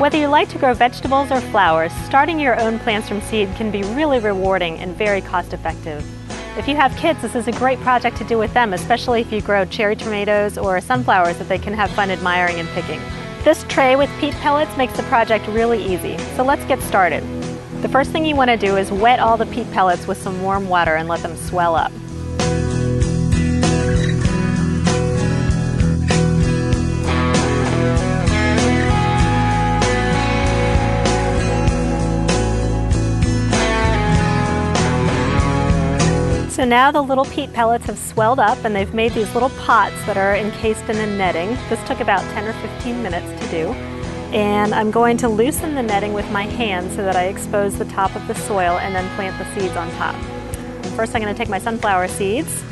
Whether you like to grow vegetables or flowers, starting your own plants from seed can be really rewarding and very cost-effective. If you have kids, this is a great project to do with them, especially if you grow cherry tomatoes or sunflowers that they can have fun admiring and picking. This tray with peat pellets makes the project really easy, so let's get started. The first thing you want to do is wet all the peat pellets with some warm water and let them swell up. So now the little peat pellets have swelled up and they've made these little pots that are encased in a netting. This took about 10 or 15 minutes to do. And I'm going to loosen the netting with my hand so that I expose the top of the soil and then plant the seeds on top. First I'm going to take my sunflower seeds.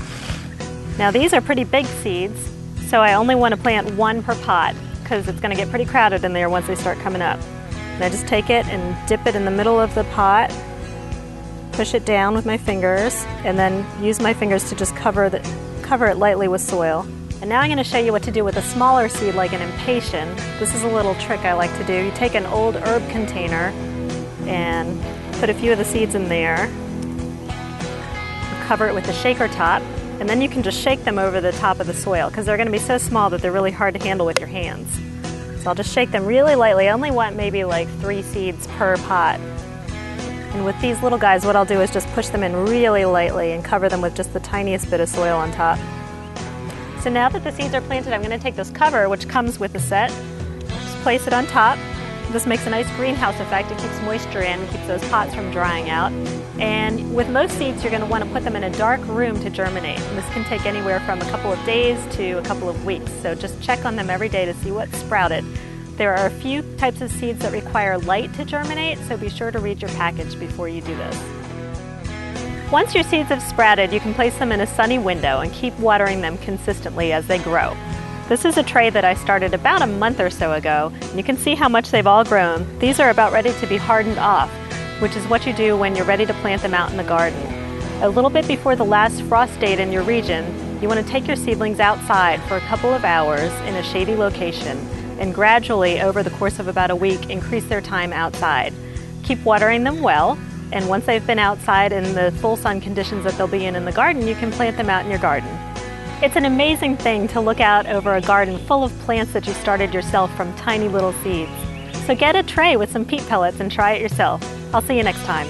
Now these are pretty big seeds, so I only want to plant one per pot because it's going to get pretty crowded in there once they start coming up. And I just take it and dip it in the middle of the pot, push it down with my fingers, and then use my fingers to just cover it lightly with soil. And now I'm going to show you what to do with a smaller seed like an impatient. This is a little trick I like to do. You take an old herb container and put a few of the seeds in there, cover it with a shaker top, and then you can just shake them over the top of the soil because they're going to be so small that they're really hard to handle with your hands. So I'll just shake them really lightly. I only want maybe like 3 seeds per pot. And with these little guys, what I'll do is just push them in really lightly and cover them with just the tiniest bit of soil on top. So now that the seeds are planted, I'm going to take this cover, which comes with the set, just place it on top. This makes a nice greenhouse effect. It keeps moisture in, keeps those pots from drying out. And with most seeds, you're going to want to put them in a dark room to germinate. And this can take anywhere from a couple of days to a couple of weeks. So just check on them every day to see what's sprouted. There are a few types of seeds that require light to germinate, so be sure to read your package before you do this. Once your seeds have sprouted, you can place them in a sunny window and keep watering them consistently as they grow. This is a tray that I started about a month or so ago, and you can see how much they've all grown. These are about ready to be hardened off, which is what you do when you're ready to plant them out in the garden. A little bit before the last frost date in your region, you want to take your seedlings outside for a couple of hours in a shady location, and gradually, over the course of about a week, increase their time outside. Keep watering them well, and once they've been outside in the full sun conditions that they'll be in the garden, you can plant them out in your garden. It's an amazing thing to look out over a garden full of plants that you started yourself from tiny little seeds. So get a tray with some peat pellets and try it yourself. I'll see you next time.